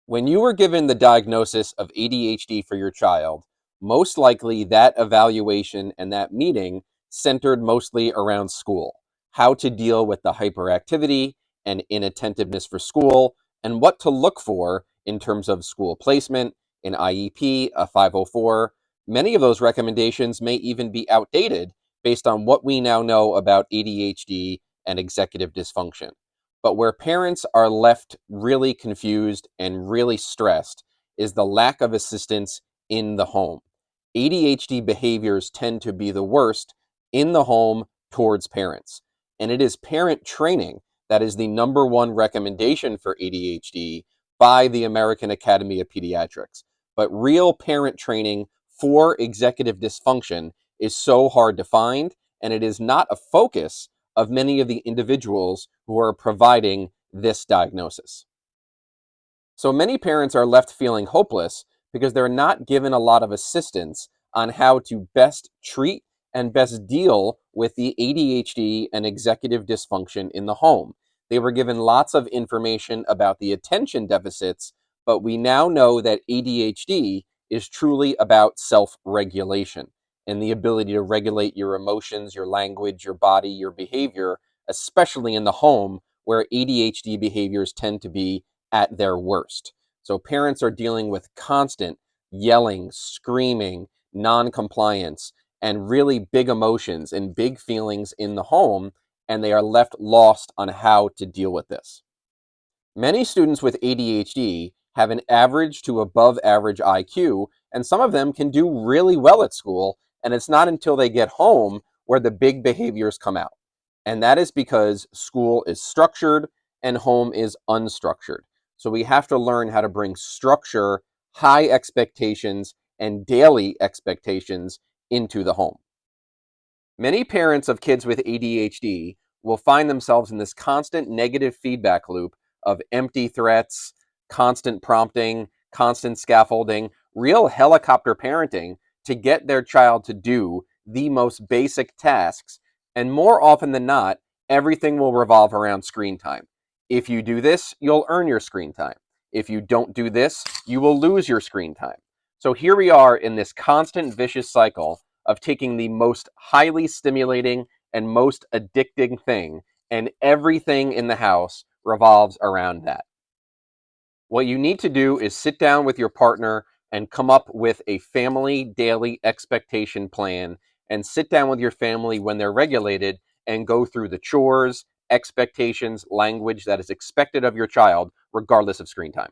When you were given the diagnosis of ADHD for your child, most likely that evaluation and that meeting centered mostly around school, how to deal with the hyperactivity and inattentiveness for school, and what to look for in terms of school placement, an IEP, a 504. Many of those recommendations may even be outdated based on what we now know about ADHD and executive dysfunction. But where parents are left really confused and really stressed is the lack of assistance in the home. ADHD behaviors tend to be the worst in the home towards parents. And it is parent training that is the number one recommendation for ADHD by the American Academy of Pediatrics. But real parent training for executive dysfunction is so hard to find, and it is not a focus of many of the individuals who are providing this diagnosis. So many parents are left feeling hopeless because they're not given a lot of assistance on how to best treat and best deal with the ADHD and executive dysfunction in the home. They were given lots of information about the attention deficits, but we now know that ADHD is truly about self-regulation and the ability to regulate your emotions, your language, your body, your behavior, especially in the home where ADHD behaviors tend to be at their worst. So parents are dealing with constant yelling, screaming, non-compliance, and really big emotions and big feelings in the home, and they are left lost on how to deal with this. Many students with ADHD have an average to above average IQ, and some of them can do really well at school, and it's not until they get home where the big behaviors come out. And that is because school is structured and home is unstructured. So we have to learn how to bring structure, high expectations, and daily expectations into the home. Many parents of kids with ADHD will find themselves in this constant negative feedback loop of empty threats, constant prompting, constant scaffolding, real helicopter parenting to get their child to do the most basic tasks. And more often than not, everything will revolve around screen time. If you do this, you'll earn your screen time. If you don't do this, you will lose your screen time. So here we are in this constant vicious cycle of taking the most highly stimulating and most addicting thing, and everything in the house revolves around that. What you need to do is sit down with your partner and come up with a family daily expectation plan, and sit down with your family when they're regulated and go through the chores, expectations, language that is expected of your child, regardless of screen time.